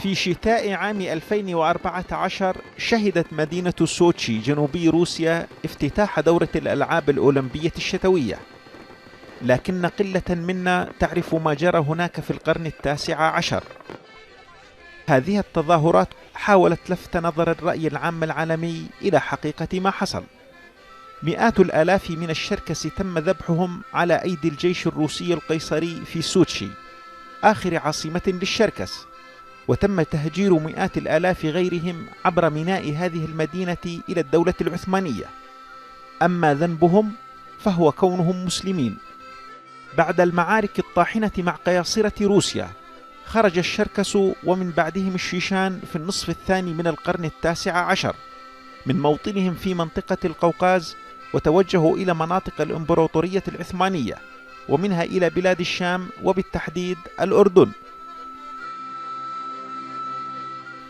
في شتاء عام 2014 شهدت مدينة سوتشي جنوبي روسيا افتتاح دورة الألعاب الأولمبية الشتوية، لكن قلة منا تعرف ما جرى هناك في القرن التاسع عشر. هذه التظاهرات حاولت لفت نظر الرأي العام العالمي إلى حقيقة ما حصل. مئات الآلاف من الشركس تم ذبحهم على أيدي الجيش الروسي القيصري في سوتشي آخر عاصمة للشركس، وتم تهجير مئات الآلاف غيرهم عبر ميناء هذه المدينة إلى الدولة العثمانية. أما ذنبهم فهو كونهم مسلمين. بعد المعارك الطاحنة مع قياصرة روسيا خرج الشركس ومن بعدهم الشيشان في النصف الثاني من القرن التاسع عشر من موطنهم في منطقة القوقاز، وتوجهوا إلى مناطق الإمبراطورية العثمانية ومنها إلى بلاد الشام وبالتحديد الأردن.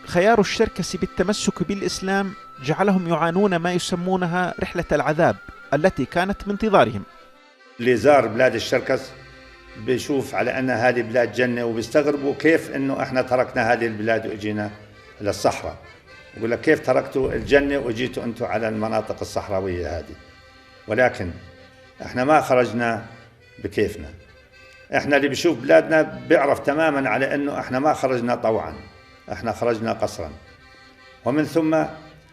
خيار الشركس بالتمسك بالإسلام جعلهم يعانون ما يسمونها رحلة العذاب التي كانت بانتظارهم. اللي زار بلاد الشركس بيشوف على أن هذه بلاد جنة، وبيستغربوا كيف أنه إحنا تركنا هذه البلاد وإجينا للصحراء. يقول لك كيف تركتوا الجنة وجيتوا أنتم على المناطق الصحراوية هذه؟ ولكن إحنا ما خرجنا بكيفنا. إحنا اللي بيشوف بلادنا بيعرف تماما على أنه إحنا ما خرجنا طوعا، إحنا خرجنا قسرا. ومن ثم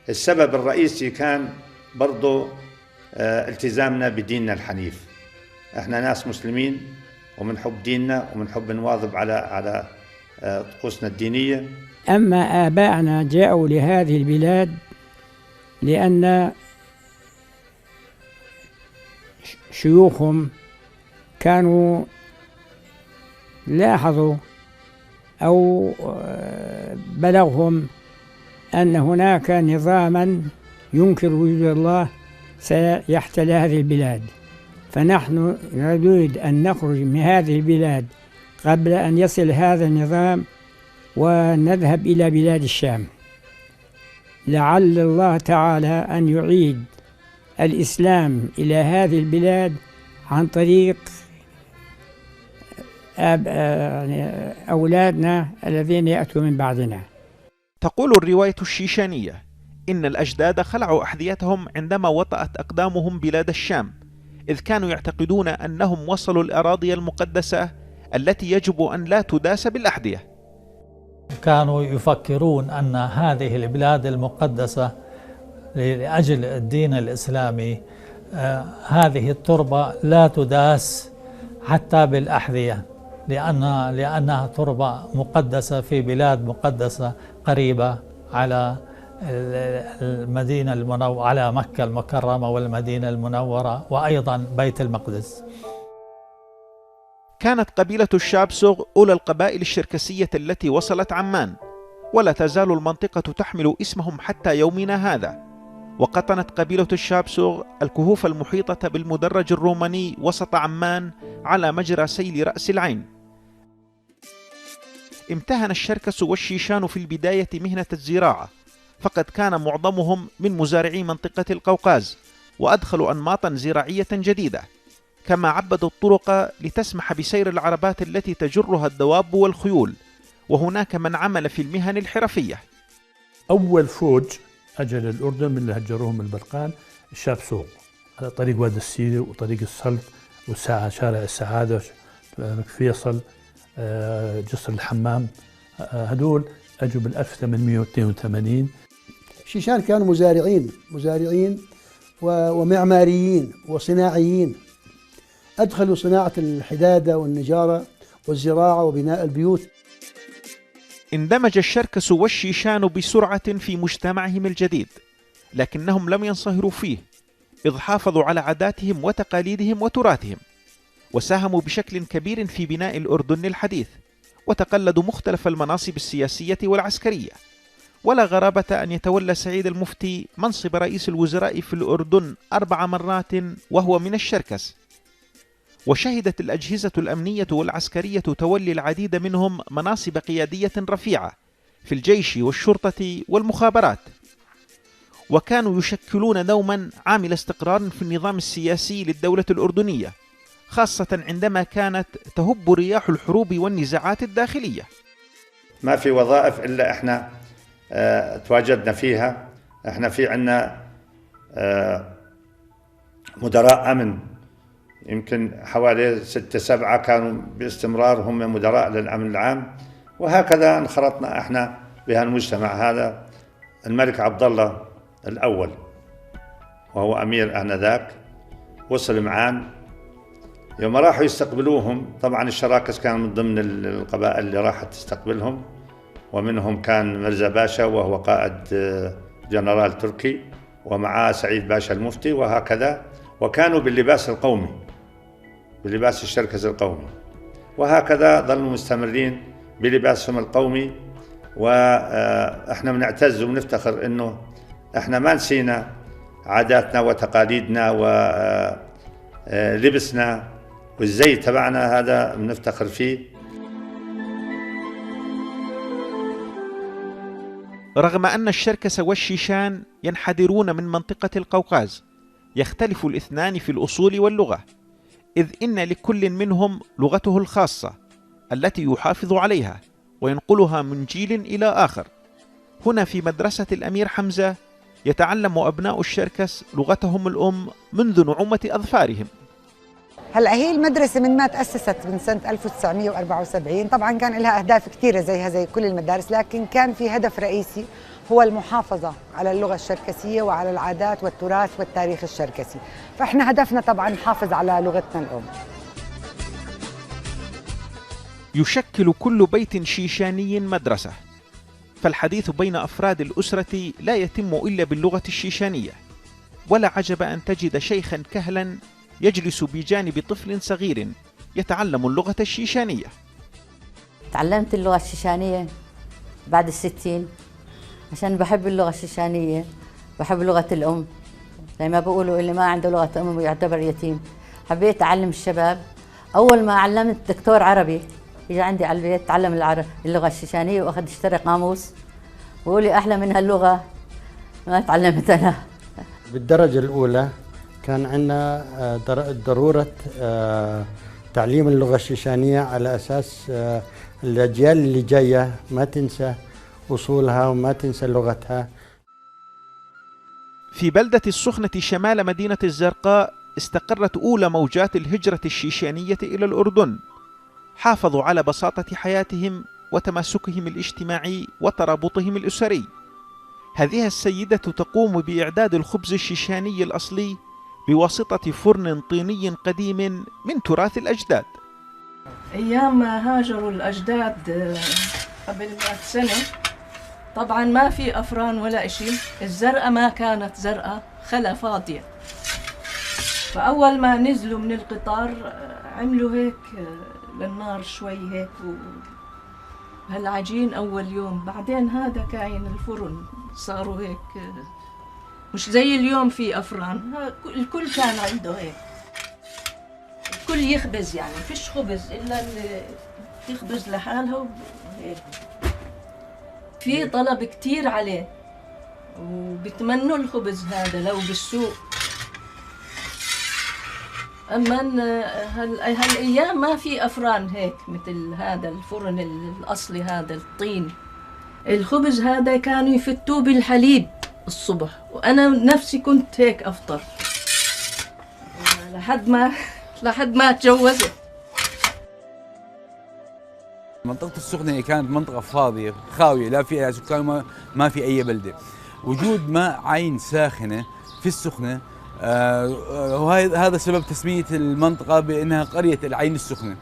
السبب الرئيسي كان برضو التزامنا بديننا الحنيف. إحنا ناس مسلمين ومنحب ديننا ومنحب نواظب على طقوسنا الدينية. أما آباءنا جاءوا لهذه البلاد لأن شيوخهم كانوا لاحظوا أو بلغهم أن هناك نظاما ينكر وجود الله سيحتل هذه البلاد، فنحن نريد أن نخرج من هذه البلاد قبل أن يصل هذا النظام ونذهب إلى بلاد الشام، لعل الله تعالى أن يعيد الإسلام إلى هذه البلاد عن طريق أولادنا الذين يأتوا من بعدنا. تقول الرواية الشيشانية إن الأجداد خلعوا أحذيتهم عندما وطأت أقدامهم بلاد الشام، إذ كانوا يعتقدون أنهم وصلوا الأراضي المقدسة التي يجب أن لا تداس بالأحذية. كانوا يفكرون أن هذه البلاد المقدسة لأجل الدين الإسلامي هذه التربة لا تداس حتى بالأحذية، لأنها تربة مقدسة في بلاد مقدسة قريبة على المدينة المنورة، على مكة المكرمة والمدينة المنورة وأيضا بيت المقدس. كانت قبيلة الشابسوغ أولى القبائل الشركسية التي وصلت عمان، ولا تزال المنطقة تحمل اسمهم حتى يومنا هذا. وقطنت قبيلة الشابسوغ الكهوف المحيطة بالمدرج الروماني وسط عمان على مجرى سيل رأس العين. امتهن الشركس والشيشان في البداية مهنة الزراعة، فقد كان معظمهم من مزارعي منطقة القوقاز، وأدخلوا أنماطا زراعية جديدة، كما عبدوا الطرق لتسمح بسير العربات التي تجرها الدواب والخيول، وهناك من عمل في المهن الحرفية. أول فوج أجى للأردن من اللي هجروهم البلقان الشابسوغ على طريق وادي السيري وطريق السلط وشارع السعادة، فيصل، جسر الحمام. هدول أجوا بال 1882. الشيشان كانوا مزارعين ومعماريين وصناعيين، أدخلوا صناعة الحدادة والنجارة والزراعة وبناء البيوت. اندمج الشركس والشيشان بسرعة في مجتمعهم الجديد، لكنهم لم ينصهروا فيه، إذ حافظوا على عاداتهم وتقاليدهم وتراثهم، وساهموا بشكل كبير في بناء الأردن الحديث، وتقلدوا مختلف المناصب السياسية والعسكرية. ولا غرابة أن يتولى سعيد المفتي منصب رئيس الوزراء في الأردن 4 مرات وهو من الشركس. وشهدت الأجهزة الأمنية والعسكرية تولي العديد منهم مناصب قيادية رفيعة في الجيش والشرطة والمخابرات، وكانوا يشكلون دوما عامل استقرار في النظام السياسي للدولة الأردنية، خاصة عندما كانت تهب رياح الحروب والنزاعات الداخلية. ما في وظائف إلا إحنا تواجدنا فيها. إحنا في عنا مدراء أمن يمكن حوالي 6 7 كانوا باستمرار هم مدراء للأمن العام، وهكذا انخرطنا إحنا بهالمجتمع هذا. الملك عبد الله الأول وهو أمير آنذاك وصل معان، يوم راحوا يستقبلوهم طبعا الشراكس كان من ضمن القبائل اللي راحت تستقبلهم، ومنهم كان مرزا باشا وهو قائد جنرال تركي، ومعاه سعيد باشا المفتي وهكذا، وكانوا باللباس القومي، بلباس الشركس القومي، وهكذا ظلوا مستمرين بلباسهم القومي. واحنا بنعتز وبنفتخر انه احنا ما نسينا عاداتنا وتقاليدنا ولبسنا، والزي تبعنا هذا بنفتخر فيه. رغم أن الشركس والشيشان ينحدرون من منطقة القوقاز، يختلف الاثنان في الأصول واللغة، إذ إن لكل منهم لغته الخاصة التي يحافظ عليها وينقلها من جيل إلى آخر. هنا في مدرسة الأمير حمزة يتعلم أبناء الشركس لغتهم الأم منذ نعومة أظفارهم. هلا هي المدرسة من ما تأسست من سنة 1974 طبعا كان لها أهداف كثيرة زي كل المدارس، لكن كان في هدف رئيسي هو المحافظة على اللغة الشركسية وعلى العادات والتراث والتاريخ الشركسي. فإحنا هدفنا طبعا نحافظ على لغتنا الأم. يشكل كل بيت شيشاني مدرسة، فالحديث بين أفراد الأسرة لا يتم إلا باللغة الشيشانية، ولا عجب أن تجد شيخا كهلا يجلس بجانب طفل صغير يتعلم اللغة الشيشانية. تعلمت اللغة الشيشانية بعد 60 عشان بحب اللغة الشيشانية، بحب لغة الأم، زي ما بيقولوا اللي ما عنده لغة أم يعتبر يتيم. حبيت أعلم الشباب. أول ما علمت دكتور عربي يجي عندي على البيت تعلم اللغة الشيشانية وأخذ اشترى قاموس، وقول لي أحلى من هاللغة ما تعلمت أنا. بالدرجة الأولى كان عندنا ضرورة تعليم اللغة الشيشانية على أساس الأجيال اللي جاية ما تنسى أصولها وما تنسى لغتها. في بلدة السخنة شمال مدينة الزرقاء استقرت أولى موجات الهجرة الشيشانية إلى الأردن. حافظوا على بساطة حياتهم وتماسكهم الاجتماعي وترابطهم الأسري. هذه السيدة تقوم بإعداد الخبز الشيشاني الأصلي بواسطة فرن طيني قديم من تراث الأجداد. أيام ما هاجروا الأجداد قبل 100 سنة طبعا ما في أفران ولا إشي، الزرقة ما كانت زرقة، خلا فاضية. فأول ما نزلوا من القطار عملوا هيك للنار شوي هيك وهالعجين أول يوم، بعدين هذا كاين الفرن صاروا هيك مش زي اليوم في أفران، الكل كان عنده هيك، الكل يخبز، يعني فيش خبز إلا اللي تخبز لحالها هيك. في طلب كتير عليه وبتمنوا الخبز هذا لو بالسوق. أما هالأيام ما في أفران هيك مثل هذا الفرن الأصلي هذا الطين. الخبز هذا كانوا يفتوه بالحليب الصبح، وأنا نفسي كنت هيك أفطر لحد ما تجوزت. منطقة السخنة كانت منطقة فاضية خاوية، لا فيها سكان، ما في أي بلدة. وجود ماء عين ساخنة في السخنة وهذا سبب تسمية المنطقة بأنها قرية العين السخنة.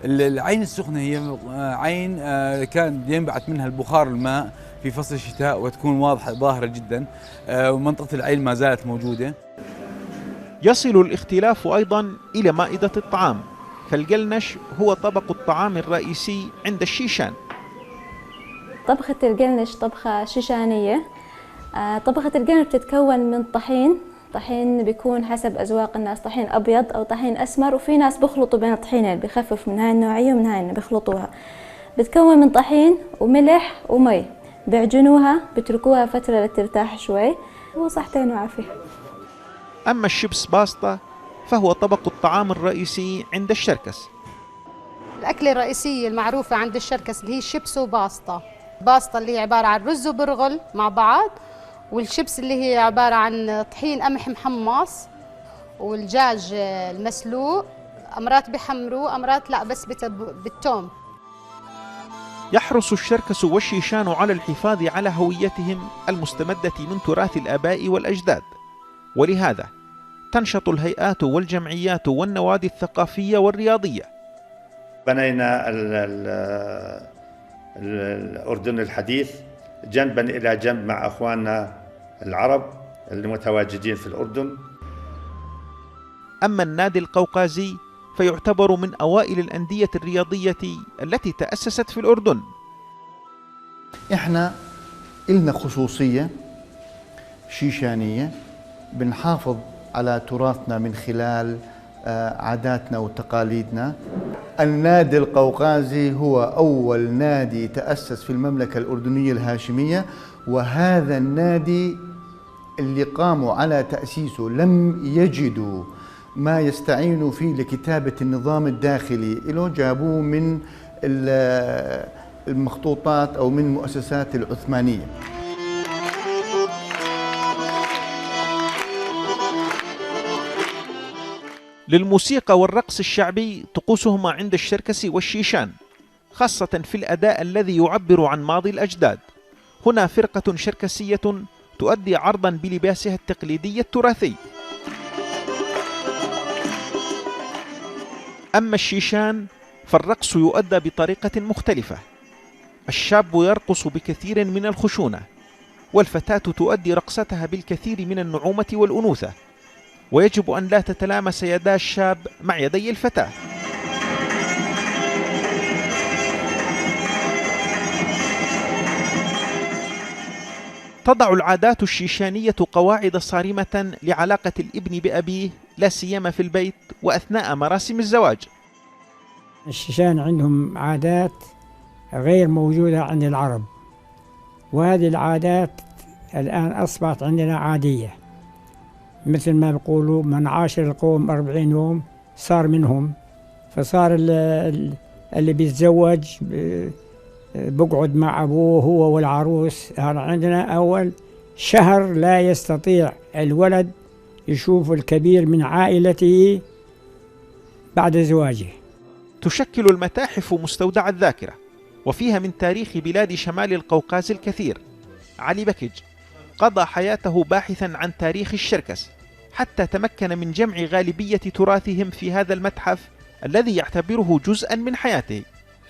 العين السخنة هي عين كان ينبعث منها البخار الماء في فصل الشتاء وتكون واضحة ظاهرة جدا، ومنطقة العين ما زالت موجودة. يصل الاختلاف أيضا إلى مائدة الطعام، فالقلنش هو طبق الطعام الرئيسي عند الشيشان. طبخة القلنش طبخة شيشانية. طبخة القلنش بتتكون من طحين بيكون حسب أذواق الناس، طحين أبيض أو طحين أسمر، وفي ناس بيخلطوا بين الطحينين، بيخفف من هاي النوعية ومن هاي بيخلطوها. بتكون من طحين وملح ومي، بيعجنوها بتركوها فترة لترتاح شوي، وصحتين وعافية. أما الشيبس باستا فهو طبق الطعام الرئيسي عند الشركس. الأكلة الرئيسية المعروفة عند الشركس اللي هي الشيبس وباستا. باستا اللي هي عبارة عن رز وبرغل مع بعض، والشيبس اللي هي عبارة عن طحين قمح محمص، والدجاج المسلوق، أمرات بحمروه أمرات لا بس بالثوم. يحرص الشركس والشيشان على الحفاظ على هويتهم المستمدة من تراث الآباء والأجداد، ولهذا تنشط الهيئات والجمعيات والنوادي الثقافية والرياضية. بنينا الأردن الحديث جنبا إلى جنب مع أخواننا العرب المتواجدين في الأردن. أما النادي القوقازي فيعتبر من أوائل الأندية الرياضية التي تأسست في الأردن. إحنا إلنا خصوصية شيشانية، بنحافظ على تراثنا من خلال عاداتنا وتقاليدنا. النادي القوقازي هو أول نادي تأسس في المملكة الأردنية الهاشمية، وهذا النادي اللي قاموا على تأسيسه لم يجدوا ما يستعينوا فيه لكتابة النظام الداخلي له، جابوه من المخطوطات أو من المؤسسات العثمانية. للموسيقى والرقص الشعبي طقوسهما عند الشركس والشيشان، خاصة في الأداء الذي يعبر عن ماضي الأجداد. هنا فرقة شركسية تؤدي عرضا بلباسها التقليدي التراثي. أما الشيشان فالرقص يؤدى بطريقة مختلفة. الشاب يرقص بكثير من الخشونة، والفتاة تؤدي رقصتها بالكثير من النعومة والأنوثة، ويجب أن لا تتلامس يدا الشاب مع يدي الفتاة. تضع العادات الشيشانية قواعد صارمة لعلاقة الابن بأبيه، لا سيما في البيت وأثناء مراسم الزواج. الشيشان عندهم عادات غير موجودة عند العرب، وهذه العادات الآن أصبحت عندنا عادية. مثل ما بيقولوا من عاشر القوم 40 يوم صار منهم، فصار اللي بيتزوج بقعد مع أبوه هو والعروس. هذا عندنا أول شهر لا يستطيع الولد يشوف الكبير من عائلته بعد زواجه. تشكل المتاحف مستودع الذاكرة، وفيها من تاريخ بلاد شمال القوقاز الكثير. علي بكج قضى حياته باحثا عن تاريخ الشركس، حتى تمكن من جمع غالبية تراثهم في هذا المتحف الذي يعتبره جزءا من حياته.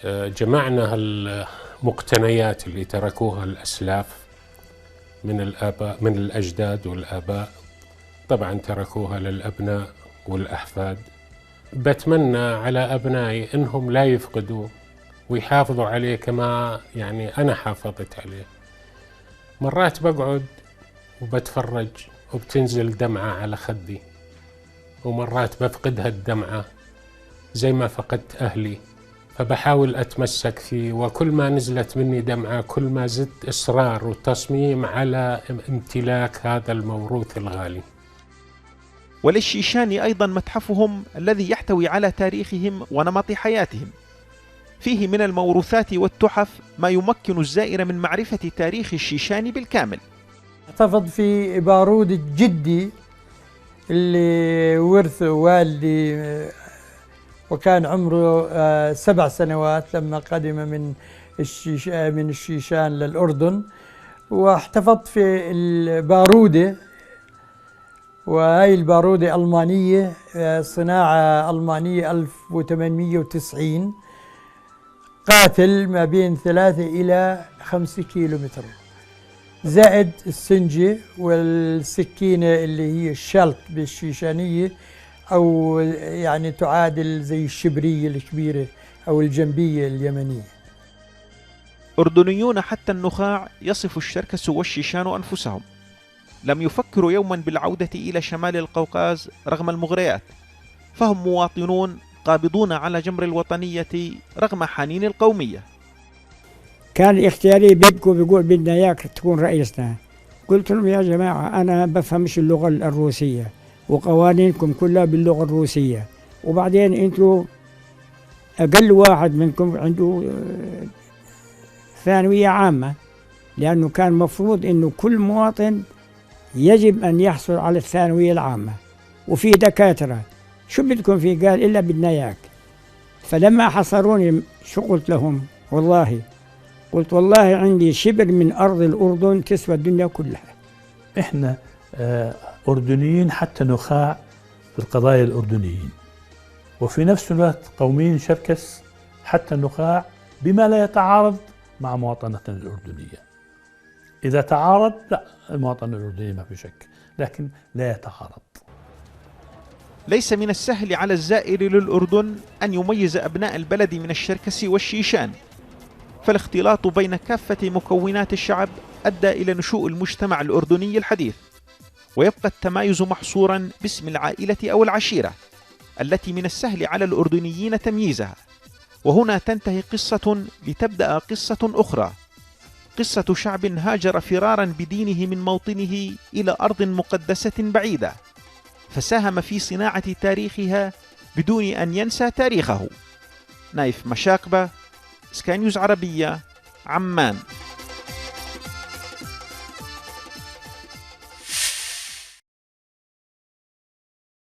جمعنا المقتنيات اللي تركوها الأسلاف من الآباء، من الأجداد والآباء، طبعا تركوها للأبناء والأحفاد. بتمنى على أبنائي إنهم لا يفقدوا ويحافظوا عليه كما يعني أنا حافظت عليه. مرات بقعد وبتفرج وبتنزل دمعة على خدي، ومرات بفقدها الدمعة زي ما فقدت أهلي، فبحاول أتمسك فيه، وكل ما نزلت مني دمعة كل ما زدت إصرار وتصميم على امتلاك هذا الموروث الغالي. وللشيشان أيضا متحفهم الذي يحتوي على تاريخهم ونمط حياتهم. فيه من الموروثات والتحف ما يمكن الزائر من معرفة تاريخ الشيشان بالكامل. احتفظ في بارود الجدي اللي ورثه والدي، وكان عمره 7 سنوات لما قدم من الشيشان للأردن، واحتفظت في البارودة، وهي البارودة ألمانية، صناعة ألمانية 1890، قاتل ما بين 3 إلى 5 كيلومتر، زائد السنجة والسكينة اللي هي الشلط بالشيشانية، أو يعني تعادل زي الشبرية الكبيرة أو الجنبية اليمنية. أردنيون حتى النخاع يصف الشركس والشيشان أنفسهم. لم يفكروا يوما بالعودة إلى شمال القوقاز رغم المغريات، فهم مواطنون قابضون على جمر الوطنية رغم حنين القومية. كان اختياري بيبكوا بيقول بدنا اياك تكون رئيسنا. قلت لهم يا جماعة أنا بفهمش اللغة الروسية، وقوانينكم كلها باللغة الروسية، وبعدين أنتوا أقل واحد منكم عنده ثانوية عامة، لأنه كان مفروض أنه كل مواطن يجب أن يحصل على الثانوية العامة. وفي دكاترة شو بدكم فيه؟ قال إلا بدنا إياك. فلما حصروني شو قلت لهم؟ قلت والله عندي شبر من أرض الأردن تسوى الدنيا كلها. إحنا أردنيين حتى نخاع في القضايا الأردنيين، وفي نفس الوقت قوميين شركس حتى النخاع بما لا يتعارض مع مواطنتنا الأردنية. إذا تعارض لا، المواطنة الأردنية ما في شك، لكن لا يتعارض. ليس من السهل على الزائر للأردن أن يميز أبناء البلد من الشركسي والشيشان، فالاختلاط بين كافة مكونات الشعب أدى إلى نشوء المجتمع الأردني الحديث، ويبقى التمايز محصورا باسم العائلة أو العشيرة التي من السهل على الأردنيين تمييزها. وهنا تنتهي قصة لتبدأ قصة أخرى، قصة شعب هاجر فرارا بدينه من موطنه إلى أرض مقدسة بعيدة، فساهم في صناعة تاريخها بدون أن ينسى تاريخه. نايف مشاقبة، سكاي نيوز عربية، عمان.